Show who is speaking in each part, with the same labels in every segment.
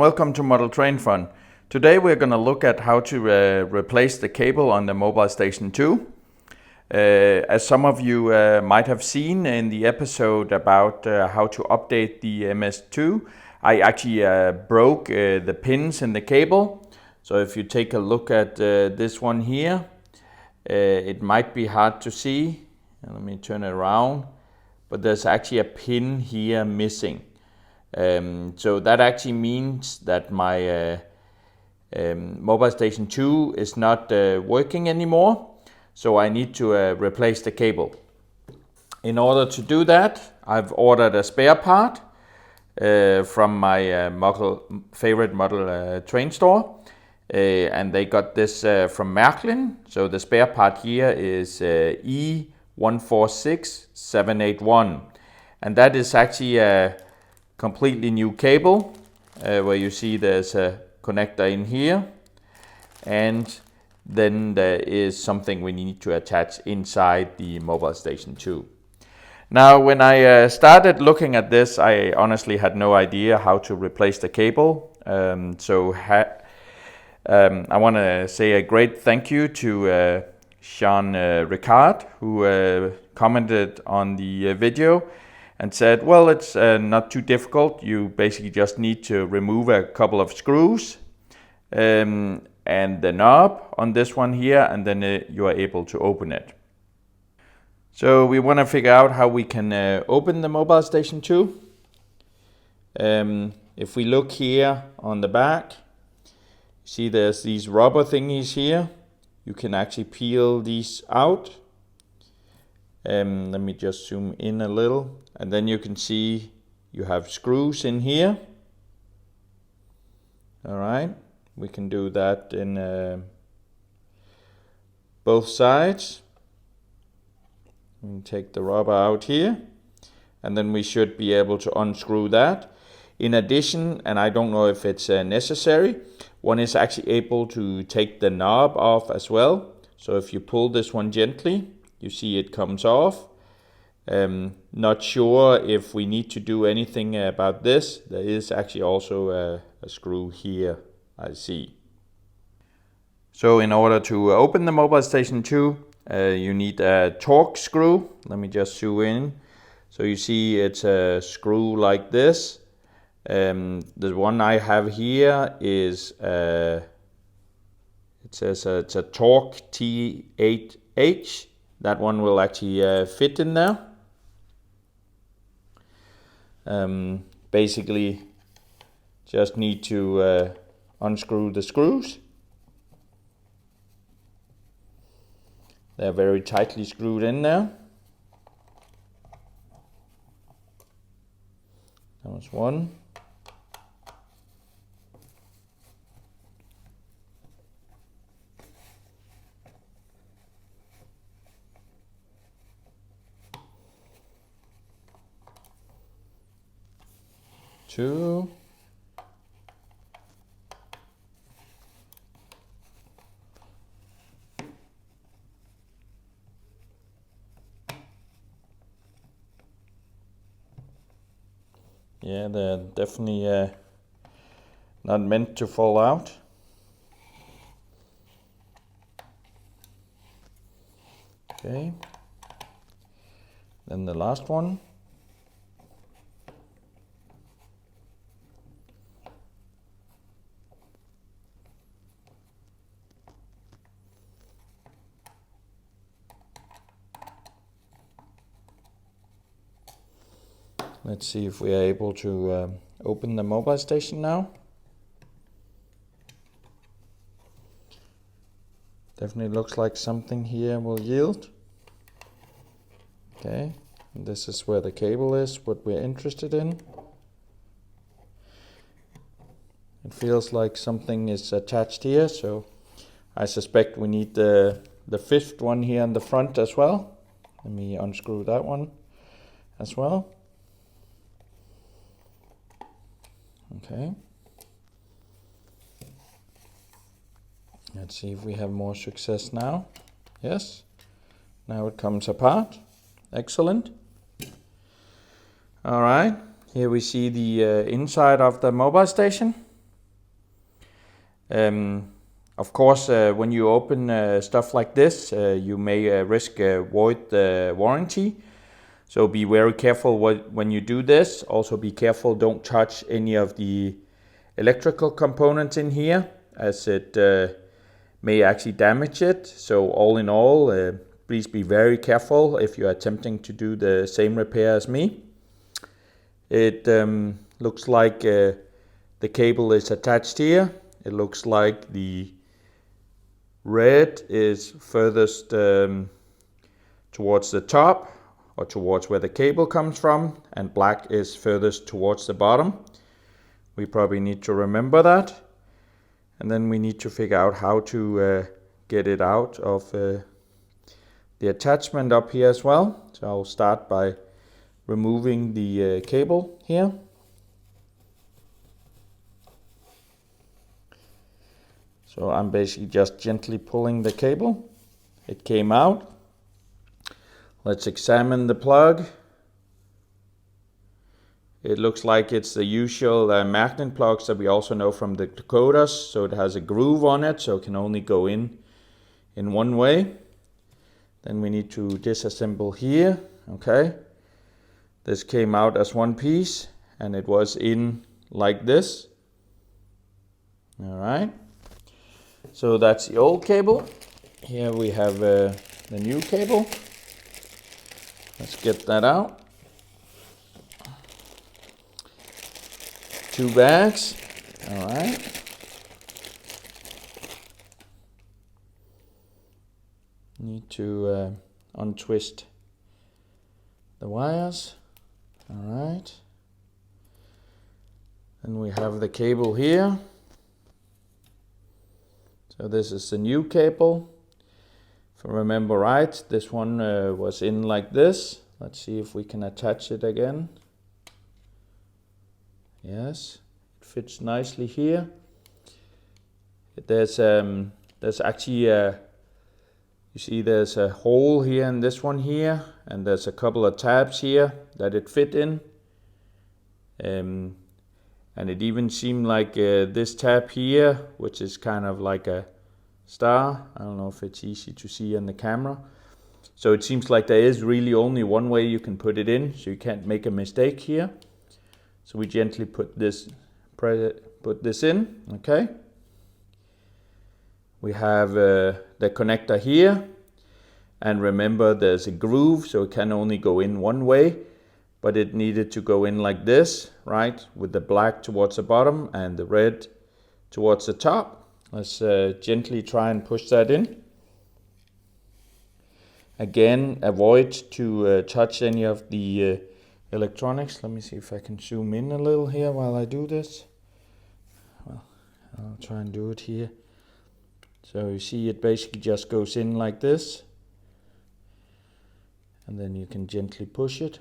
Speaker 1: welcome to Model Train Fun. Today we're going to look at how to replace the cable on the Mobile Station 2. As some of you might have seen in the episode about how to update the MS2, I actually broke the pins in the cable. So if you take a look at this one here, it might be hard to see. Let me turn it around. But there's actually a pin here missing. So that actually means that my Mobile Station 2 is not working anymore. So I need to replace the cable. In order to do that, I've ordered a spare part from my favorite model train store. And they got this from Märklin. So the spare part here is E146781. And that is actually a completely new cable where you see there's a connector in here. And then there is something we need to attach inside the Mobile Station 2. Now, when I started looking at this, I honestly had no idea how to replace the cable. I want to say a great thank you to Jean Ricard, who commented on the video and said, well, it's not too difficult. You basically just need to remove a couple of screws and the knob on this one here, and then you are able to open it. So we want to figure out how we can open the Mobile Station 2. If we look here on the back, see there's these rubber thingies here. You can actually peel these out. Let me just zoom in a little. And then you can see you have screws in here. All right, we can do that in both sides. We can take the rubber out here. And then we should be able to unscrew that. In addition, and I don't know if it's necessary, one is actually able to take the knob off as well. So if you pull this one gently, you see it comes off. Not sure if we need to do anything about this. There is actually also a screw here, I see. So in order to open the Mobile Station 2, you need a torx screw. Let me just zoom in. So you see it's a screw like this. The one I have here is it says it's a torx T8H. That one will actually fit in there. Basically, just need to unscrew the screws. They're very tightly screwed in there. That was one. Two. Yeah, they're definitely not meant to fall out. Okay. Then the last one. Let's see if we are able to open the Mobile Station now. Definitely looks like something here will yield. Okay, and this is where the cable is, what we're interested in. It feels like something is attached here, so I suspect we need the fifth one here in the front as well. Let me unscrew that one as well. Okay. Let's see if we have more success now. Yes. Now it comes apart. Excellent. All right. Here we see the inside of the Mobile Station. Of course, when you open stuff like this, you may risk void the warranty. So be very careful when you do this. Also be careful, don't touch any of the electrical components in here, as it may actually damage it. So all in all, please be very careful if you are attempting to do the same repair as me. It looks like the cable is attached here. It looks like the red is furthest towards the top, or towards where the cable comes from, and black is furthest towards the bottom. We probably need to remember that. And then we need to figure out how to get it out of the attachment up here as well. So I'll start by removing the cable here. So I'm basically just gently pulling the cable. It came out. Let's examine the plug. It looks like it's the usual Märklin plugs that we also know from the decoders. So it has a groove on it, so it can only go in one way. Then we need to disassemble here. Okay. This came out as one piece, and it was in like this. All right. So that's the old cable. Here we have the new cable. Let's get that out. 2 bags. All right. Need to untwist the wires. All right. And we have the cable here. So this is the new cable. If I remember right, this one was in like this. Let's see if we can attach it again. Yes, it fits nicely here. There's actually you see there's a hole here in this one here, and there's a couple of tabs here that it fit in. And it even seemed like this tab here, which is kind of like a star. I don't know if it's easy to see on the camera. So it seems like there is really only one way you can put it in, so you can't make a mistake here. So we gently put this in, okay. We have the connector here, and remember there's a groove, so it can only go in one way, but it needed to go in like this, right, with the black towards the bottom and the red towards the top. Let's gently try and push that in. Again, avoid to touch any of the electronics. Let me see if I can zoom in a little here while I do this. Well, I'll try and do it here. So you see it basically just goes in like this. And then you can gently push it.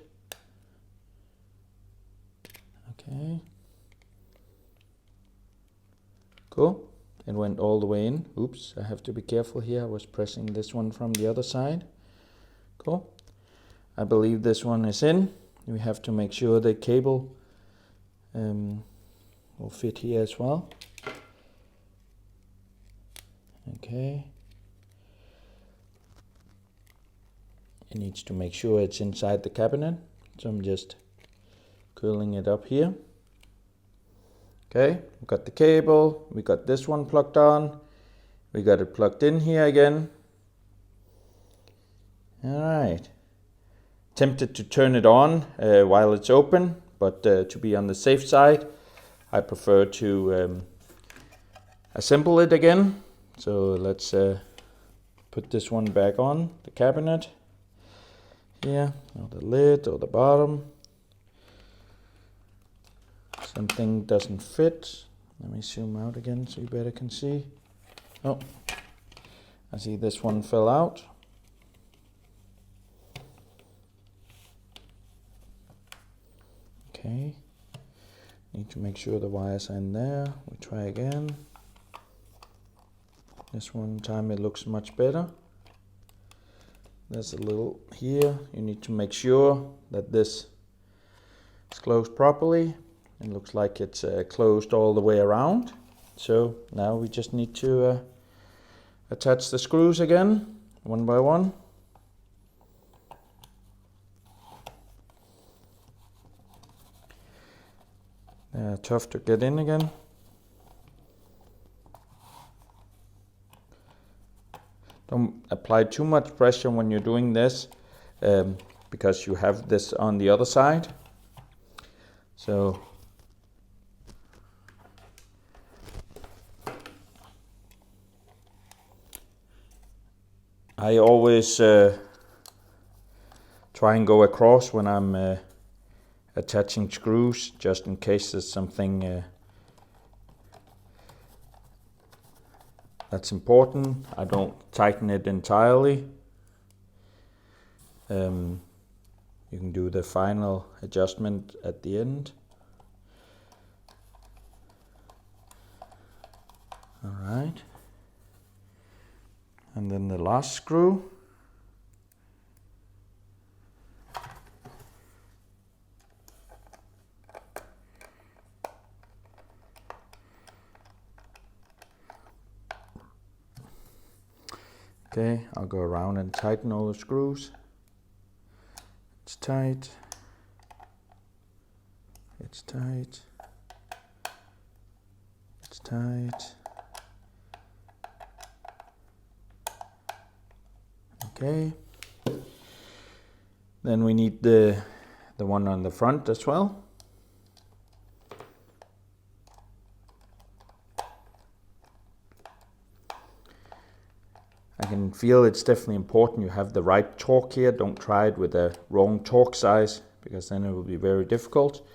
Speaker 1: Okay. Cool. It went all the way in. Oops, I have to be careful here. I was pressing this one from the other side. Cool. I believe this one is in. We have to make sure the cable will fit here as well. Okay. It needs to make sure it's inside the cabinet. So I'm just curling it up here. Okay, we got the cable, we got this one plugged on, we got it plugged in here again. Alright, tempted to turn it on while it's open, but to be on the safe side, I prefer to assemble it again. So let's put this one back on the cabinet here, or the lid or the bottom. Something doesn't fit. Let me zoom out again so you better can see. Oh, I see this one fell out. Okay, need to make sure the wires are in there. We try again. This one time it looks much better. There's a little here. You need to make sure that this is closed properly. It looks like it's closed all the way around. So now we just need to attach the screws again, one by one. Tough to get in again. Don't apply too much pressure when you're doing this, because you have this on the other side. So I always try and go across when I'm attaching screws, just in case there's something that's important. I don't tighten it entirely. You can do the final adjustment at the end. All right. And then the last screw. Okay, I'll go around and tighten all the screws. It's tight. It's tight. It's tight. Okay. Then we need the one on the front as well. I can feel it's definitely important you have the right torque here. Don't try it with the wrong torque size, because then it will be very difficult.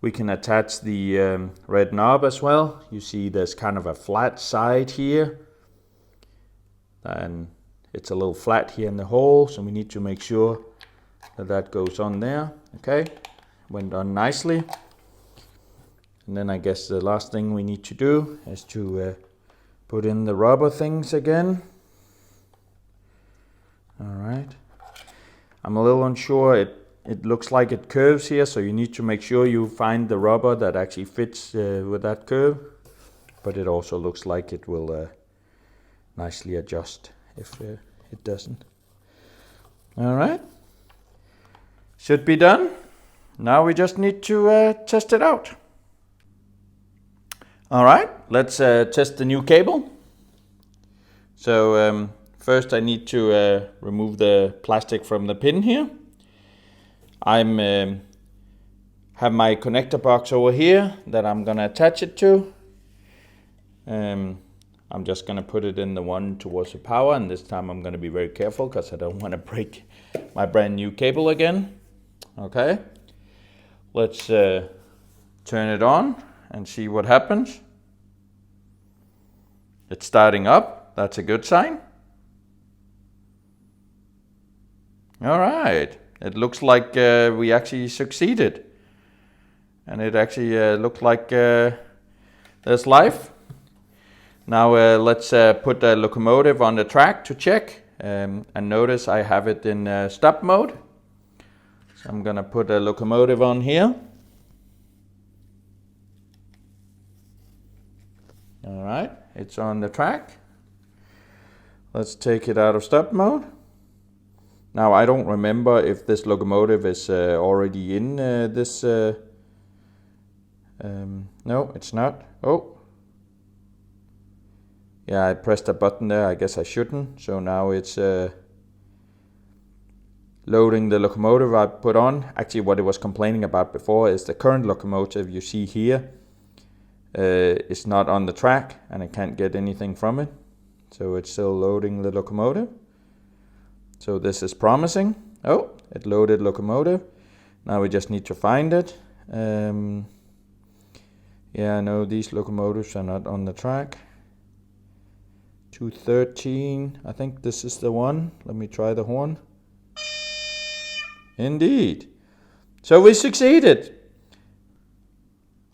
Speaker 1: We can attach the red knob as well. You see there's kind of a flat side here, and it's a little flat here in the hole, so we need to make sure that that goes on there. Okay, went on nicely. And then I guess the last thing we need to do is to put in the rubber things again. All right. I'm a little unsure. It looks like it curves here, so you need to make sure you find the rubber that actually fits with that curve. But it also looks like it will nicely adjust if it doesn't. All right. Should be done. Now we just need to test it out. All right, let's test the new cable. So first I need to remove the plastic from the pin here. I'm have my connector box over here that I'm gonna attach it to. I'm just gonna put it in the one towards the power, and this time I'm gonna be very careful because I don't want to break my brand new cable again. Okay, let's turn it on and see what happens. It's starting up. That's a good sign. All right, it looks like we actually succeeded, and it actually looked like there's life. Now let's put the locomotive on the track to check, and notice I have it in stop mode. So I'm gonna put a locomotive on here. All right, it's on the track. Let's take it out of stop mode. Now I don't remember if this locomotive is already in this. No, it's not. Oh. Yeah, I pressed a button there. I guess I shouldn't. So now it's loading the locomotive I put on. Actually, what it was complaining about before is the current locomotive you see here is not on the track, and I can't get anything from it. So it's still loading the locomotive. So this is promising. Oh, it loaded locomotive. Now we just need to find it. Yeah, no, these locomotives are not on the track. 213, I think this is the one. Let me try the horn. Indeed. So we succeeded.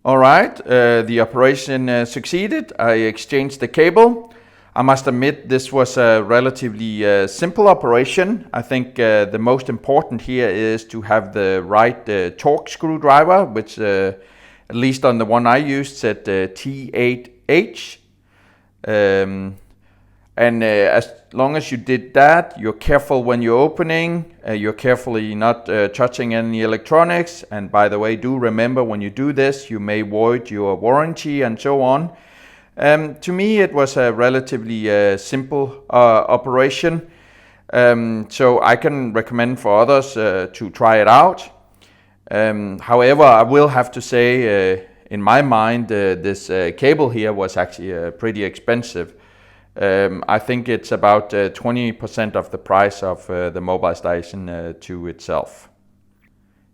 Speaker 1: All right, the operation succeeded. I exchanged the cable. I must admit this was a relatively simple operation. I think the most important here is to have the right torque screwdriver, which at least on the one I used said T8 H. As long as you did that, you're careful when you're opening, you're carefully not touching any electronics. And by the way, do remember when you do this, you may void your warranty and so on. To me, it was a relatively simple operation. So I can recommend for others to try it out. However, I will have to say, in my mind, this cable here was actually pretty expensive. I think it's about 20% of the price of the mobile station 2 itself.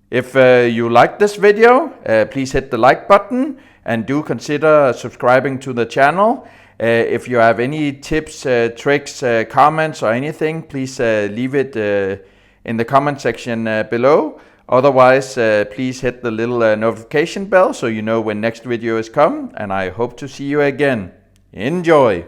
Speaker 1: If you liked this video, please hit the like button and do consider subscribing to the channel. If you have any tips, tricks, comments or anything, please leave it in the comment section below. Otherwise, please hit the little notification bell so you know when next video is come, and I hope to see you again. Enjoy!